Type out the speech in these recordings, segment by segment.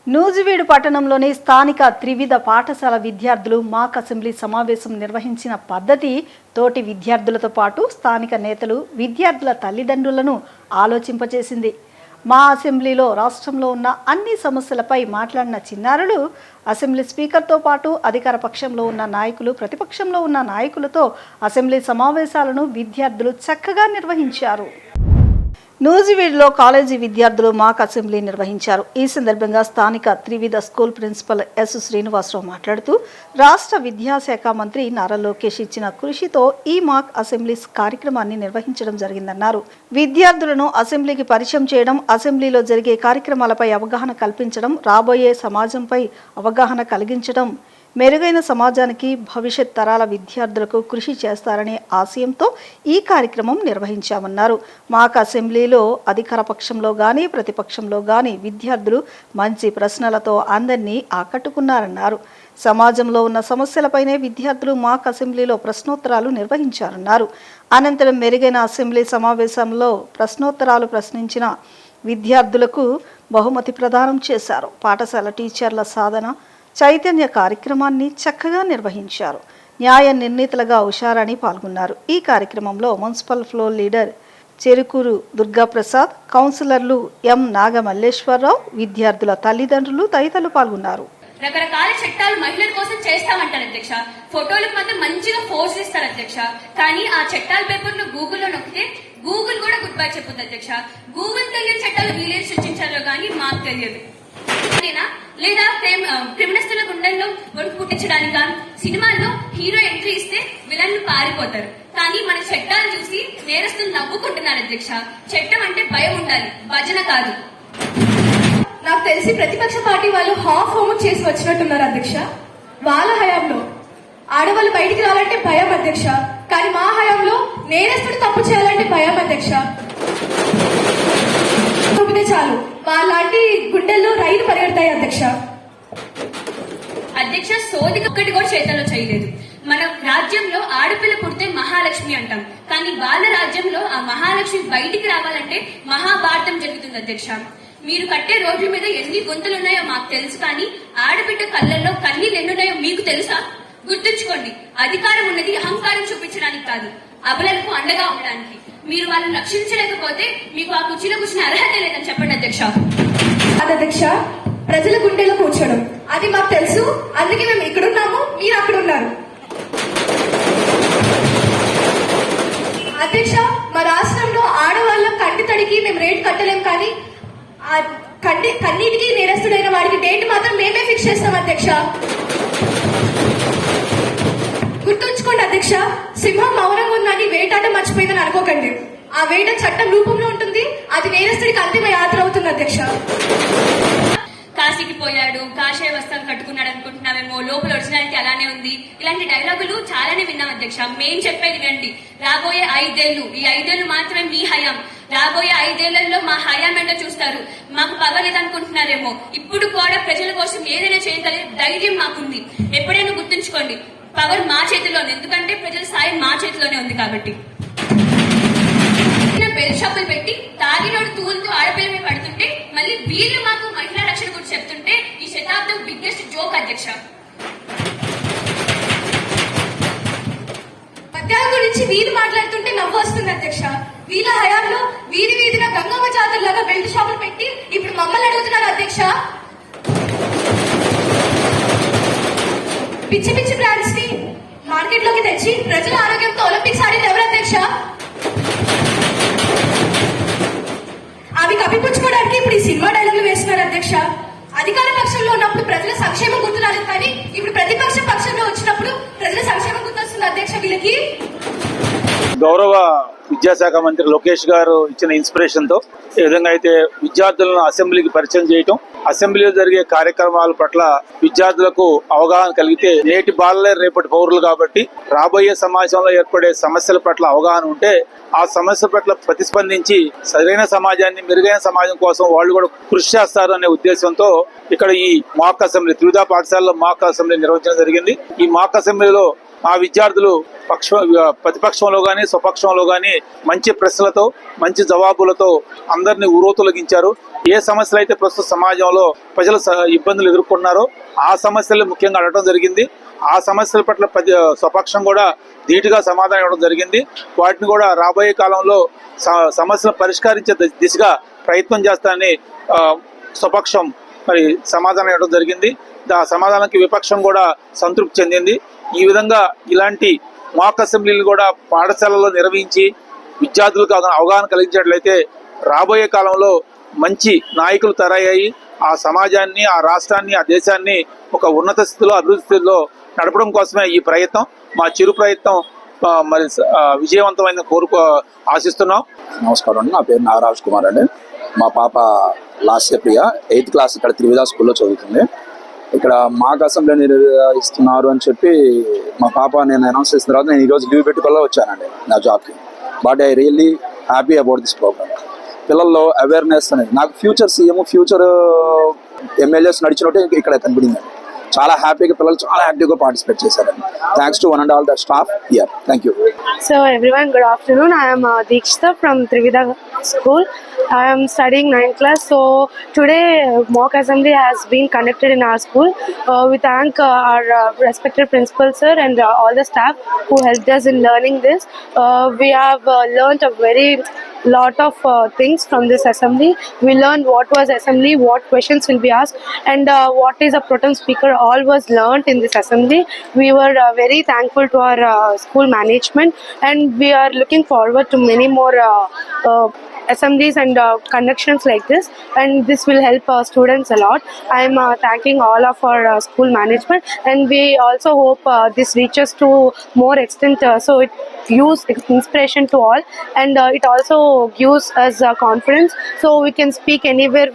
నూజివీడు పట్టణంలోని స్థానిక త్రివిధ పాఠశాల విద్యార్థులు మాక్ అసెంబ్లీ సమావేశం నిర్వహించిన పద్ధతి తోటి విద్యార్థులతో పాటు స్థానిక నేతలు విద్యార్థుల తల్లిదండ్రులను ఆలోచింపచేసింది. మా అసెంబ్లీలో రాష్ట్రంలో ఉన్న అన్ని సమస్యలపై మాట్లాడిన చిన్నారులు అసెంబ్లీ స్పీకర్తో పాటు అధికార పక్షంలో ఉన్న నాయకులు, ప్రతిపక్షంలో ఉన్న నాయకులతో అసెంబ్లీ సమావేశాలను విద్యార్థులు చక్కగా నిర్వహించారు. నూజివీడులో కాలేజీ విద్యార్థులు మాక్ అసెంబ్లీ నిర్వహించారు. ఈ సందర్భంగా స్థానిక త్రివిధ స్కూల్ ప్రిన్సిపల్ ఎస్ శ్రీనివాసరావు మాట్లాడుతూ రాష్ట్ర విద్యాశాఖ మంత్రి నారా లోకేష్ ఇచ్చిన కృషితో ఈ మాక్ అసెంబ్లీస్ కార్యక్రమాన్ని నిర్వహించడం జరిగిందన్నారు. విద్యార్థులను అసెంబ్లీకి పరిచయం చేయడం, అసెంబ్లీలో జరిగే కార్యక్రమాలపై అవగాహన కల్పించడం, రాబోయే సమాజంపై అవగాహన కలిగించడం, మెరుగైన సమాజానికి భవిష్యత్ తరాల విద్యార్థులకు కృషి చేస్తారనే ఆశయంతో ఈ కార్యక్రమం నిర్వహించామన్నారు. మాక్ అసెంబ్లీలో అధికార పక్షంలో కానీ ప్రతిపక్షంలో కానీ విద్యార్థులు మంచి ప్రశ్నలతో అందరినీ ఆకట్టుకున్నారన్నారు. సమాజంలో ఉన్న సమస్యలపైనే విద్యార్థులు మాక్ అసెంబ్లీలో ప్రశ్నోత్తరాలు నిర్వహించారన్నారు. అనంతరం మెరుగైన అసెంబ్లీ సమావేశంలో ప్రశ్నోత్తరాలు ప్రశ్నించిన విద్యార్థులకు బహుమతి ప్రదానం చేశారు. పాఠశాల టీచర్ల సాధన చైతన్య కార్యక్రమాన్ని చక్కగా నిర్వహించారు. న్యాయ నిర్ణీతలుగా ఉషారాణి పాల్గొన్నారు. ఈ కార్యక్రమంలో municipal floor leader Cherukuru Durgaprasad, కౌన్సిలర్లు ఎం నాగమల్లేశ్వరరావు, విద్యార్థుల తల్లిదండ్రులు తదితరులు పాల్గొన్నారు. రకరకాల చట్టాలు మహిళల కోసం చేస్తామంటారు అధ్యక్ష. ఫోటోలకు మాత్రం మంచిగా ఫోర్స్ ఇస్తారు అధ్యక్ష. కానీ ఆ చట్టాల పేపర్ లో గూగుల్లో నొక్కితే గూగుల్ కూడా గుడ్ బై చెప్పుద్ది అధ్యక్ష. గూగుల్ తెలియని చట్టాలు వీలే సృష్టించారో కానీ మాకు తెలియదు. లేదా క్రిమినస్తుల గుండెల్లో వణుకు పుట్టించడానిక సినిమాల్లో హీరో ఎంట్రీ ఇస్తే విలన్లు పారిపోతారు. కానీ మన చట్టాలు చూసి నేరస్తులు నవ్వుకుంటున్నారు అధ్యక్ష. చట్టం అంటే భయం ఉండాలి, భజన కాదు. నాకు తెలిసి ప్రతిపక్ష పార్టీ వాళ్ళు హాఫ్ హోంవర్క్ చేసి వచ్చినట్టున్నారు అధ్యక్ష. వాళ్ళ హయాంలో ఆడవాళ్ళు బయటికి రావాలంటే భయం అధ్యక్ష. కానీ మా హయాంలో నేరస్తుడు తప్పు చేయాలంటే భయం అధ్యక్ష. చాలు వాళ్ళంటి గుండెల్లో రైలు పరిగెడతాయి అధ్యక్ష. అధ్యక్ష సోది ఒక్కటి కూడా చేతల్లో చేయలేదు. మన రాజ్యంలో ఆడపిల్ల పుడితే మహాలక్ష్మి అంటాం. కానీ వాళ్ళ రాజ్యంలో ఆ మహాలక్ష్మి బయటికి రావాలంటే మహాభారతం జరుగుతుంది అధ్యక్ష. మీరు కట్టే రోడ్ల మీద ఎన్ని గొంతులున్నాయో మాకు తెలుసు, కానీ ఆడబిడ్డ కళ్ళల్లో కన్నీళ్ళు ఎన్నున్నాయో మీకు తెలుసా? గుర్తుంచుకోండి, అధికారం ఉన్నది అహంకారం చూపించడానికి కాదు, అబలలకు అండగా ఉండడానికి. మీరు వాళ్ళని రక్షించలేకపోతే మీకు ఆ కుర్చీలో కూర్చునే అర్హత లేదని చెప్పండి అధ్యక్ష. అధ్యక్ష, ప్రజల గుండెలో కూర్చోడం అది మాకు తెలుసు. అందుకే మేము ఇక్కడున్నాము, మీరు అక్కడ ఉన్నారు. అధ్యక్ష, మా రాష్ట్రంలో ఆడవాళ్ళ కంటి తడికి మేము రేట్ కట్టలేం, కానీ కన్నీటికి నేరస్తుడైన వాడికి డేట్ మాత్రం మేమే ఫిక్స్ చేస్తాం అధ్యక్ష. గుర్తుంచుకోండి అధ్యక్ష, సింహం మౌనంగా ఉందని వేటాట మర్చిపోయిందని అనుకోకండి. ఆ వేట చట్టం రూపంలో ఉంటుంది, అది నేరస్తుడికి అంతిమ యాత్ర అవుతుంది అధ్యక్ష. కాశీకి పోయాడు, కాషాయ వస్త్రం కట్టుకున్నాడు అనుకుంటున్నామేమో, లోపల ఒరిజినాలిటీ అలానే ఉంది. ఇలాంటి డైలాగులు చాలానే విన్నాం అధ్యక్ష. మేం చెప్పేది వినండి. రాబోయే 5 ఏళ్లు, ఈ 5 ఏళ్లు మాత్రమే మీ హయాం. రాబోయే 5 ఏళ్లలో మా హయాం ఏంటో చూస్తారు. మాకు పవర్ లేదనుకుంటున్నారేమో, ఇప్పుడు కూడా ప్రజల కోసం ఏదైనా చేయగలిగే ధైర్యం మాకుంది. ఎప్పుడైనా గుర్తుంచుకోండి, పవర్ మా చేతిలోనే, ఎందుకంటే ప్రజల సాయం మా చేతిలోనే ఉంది. కాబట్టి బెల్ షాపులు పెట్టి తాగినోడు తూలుతూ ఆడపిల్ల మీద పడుతుంటే మళ్ళీ వీళ్ళు మాకు మహిళా రక్షణ గురించి చెప్తుంటే ఈ శతాబ్దం బిగ్గెస్ట్ జోక్ అధ్యక్ష. మద్యాల గురించి వీధి మాట్లాడుతుంటే నవ్వు వస్తుంది అధ్యక్ష. వీళ్ళ హయాంలో వీధి వీధిన గంగమ్మ జాతరలాగా బెల్ట్ షాపులు పెట్టి ఇప్పుడు మమ్మల్ని అడుగుతున్నారు అధ్యక్ష. పిచ్చి పిచ్చి బ్రాండ్స్ ని మార్కెట్ లోకి తెచ్చి ప్రజల ఆరోగ్యంతో ఒలింపిక్స్ ఆడింది ఎవరు అధ్యక్ష? అవి కప్పిపుచ్చుకోవడానికి ఇప్పుడు ఈ సినిమా డైలాగులు వేస్తున్నారు అధ్యక్ష. అధికార పక్షంలో ఉన్నప్పుడు ప్రజల సంక్షేమం గుర్తురాలేదు, కానీ ఇప్పుడు ప్రతిపక్ష పక్షంలో వచ్చినప్పుడు ప్రజల సంక్షేమం గుర్తొస్తుంది అధ్యక్ష. వీళ్ళకి గౌరవ విద్యాశాఖ మంత్రి లోకేష్ గారు ఇచ్చిన ఇన్స్పిరేషన్ తో ఏ విధంగా అయితే విద్యార్థులను అసెంబ్లీకి పరిచయం చేయటం, అసెంబ్లీలో జరిగే కార్యక్రమాల పట్ల విద్యార్థులకు అవగాహన కలిగితే నేటి బాలలే రేపటి పౌరులు కాబట్టి రాబోయే సమాజంలో ఏర్పడే సమస్యల పట్ల అవగాహన ఉంటే ఆ సమస్య పట్ల ప్రతిస్పందించి సరైన సమాజాన్ని, మెరుగైన సమాజం కోసం వాళ్ళు కూడా కృషి చేస్తారు అనే ఉద్దేశంతో ఇక్కడ ఈ మాక్ అసెంబ్లీ త్రివిధ పాఠశాలలో మాక్ అసెంబ్లీ నిర్వహించడం జరిగింది. ఈ మాక్ అసెంబ్లీలో మా విద్యార్థులు ప్రతిపక్షంలో కానీ స్వపక్షంలో కానీ మంచి ప్రశ్నలతో మంచి జవాబులతో అందరినీ ఊరోతొలగించారు. ఏ సమస్యలు అయితే ప్రస్తుత సమాజంలో ప్రజలు ఇబ్బందులు ఎదుర్కొన్నారో ఆ సమస్యలు ముఖ్యంగా అడగడం జరిగింది. ఆ సమస్యల పట్ల స్వపక్షం కూడా ధీటుగా సమాధానం ఇవ్వడం జరిగింది. వాటిని కూడా రాబోయే కాలంలో సమస్యలను పరిష్కరించే దిశగా ప్రయత్నం చేస్తానని స్వపక్షం మరి సమాధానం ఇవ్వడం జరిగింది. ఆ సమాధానానికి విపక్షం కూడా సంతృప్తి చెందింది. ఈ విధంగా ఇలాంటి మాక్ అసెంబ్లీలు కూడా పాఠశాలలో నిర్వహించి విద్యార్థులకు అవగాహన కలిగించినట్లయితే రాబోయే కాలంలో మంచి నాయకులు తయారయ్యాయి ఆ సమాజాన్ని, ఆ రాష్ట్రాన్ని, ఆ దేశాన్ని ఒక ఉన్నత స్థితిలో అభివృద్ధి స్థితిలో నడపడం కోసమే ఈ ప్రయత్నం. మా చిరు ప్రయత్నం మరి విజయవంతమైన ఆశిస్తున్నాం. నమస్కారం అండి, నా పేరు నాగరాజ్ కుమార్ అండి. మా పాప లాస్య ప్రియ 8th క్లాస్ ఇక్కడ త్రివిధ స్కూల్లో చదువుతుంది. ఇక్కడ మాక్ అసెంబ్లీ నిర్వహిస్తున్నారు అని చెప్పి మా పాప నేను అనౌన్స్ చేసిన తర్వాత నేను ఈరోజు లీవ్ పెట్టుకోవాలో వచ్చానండి నా జాబ్కి. But I really happy about this program. పిల్లల్లో అవేర్నెస్ అనేది నాకు ఫ్యూచర్ సీఎం, ఫ్యూచర్ ఎమ్మెల్యేస్ నడిచినట్టు ఇక్కడ కనిపించిందండి. చాలా హ్యాపీగా పిల్లలు చాలా యాక్టివ్గా పార్టిసిపేట్ చేశారండి. Thanks to one and all the staff here. Thank you. So everyone, good afternoon. I am Deekshita from Trivida School. I am studying 9th class. So today mock assembly has been conducted in our school. We thank our respected principal sir and all the staff who helped us in learning this. We have learnt a very lot of things from this assembly. We learned what was assembly, what questions will be asked, and what is a proton speaker. All was learnt in this assembly. We were very thankful to our school management, and we are looking forward to many more assemblies and conductions like this, and this will help students a lot. I am thanking all of our school management, and we also hope this reaches to more extent, so it gives inspiration to all, and it also gives us confidence, so we can speak anywhere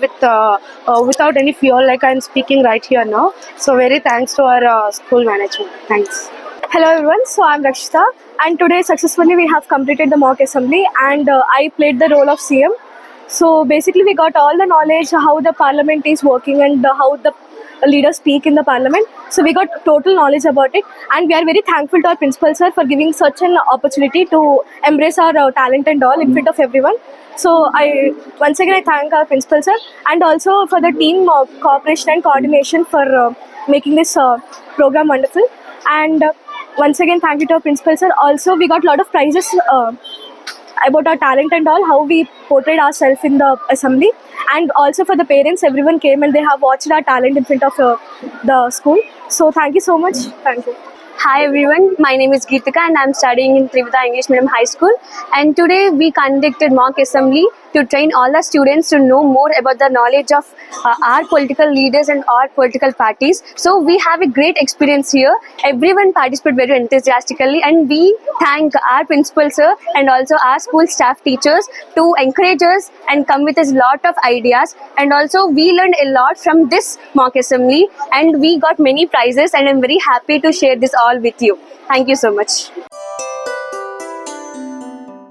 without any fear, like I am speaking right here now. So very thanks to our school management. Thanks. Hello everyone, so I'm Rakshita, and today successfully we have completed the mock assembly, and I played the role of CM. So basically we got all the knowledge how the parliament is working and how the leaders speak in the parliament. So we got total knowledge about it, and we are very thankful to our principal sir for giving such an opportunity to embrace our talent and all in front of everyone. So once again I thank our principal sir, and also for the team cooperation and coordination for making this program wonderful. And once again thank you to our principal sir. Also we got a lot of prizes about our talent and all, how we portrayed ourselves in the assembly, and also for the parents, everyone came and they have watched our talent in front of the school. So thank you so much. Thank you. Hi everyone, my name is Geetika and I am studying in Trivida English Medium High School, and today we conducted mock assembly to train all the students to know more about the knowledge of our political leaders and our political parties. So we have a great experience here. Everyone participated very enthusiastically, and we thank our principal sir and also our school staff teachers to encourage us and come with us lot of ideas, and also we learned a lot from this mock assembly, and we got many prizes, and I'm very happy to share this all with you. Thank you so much.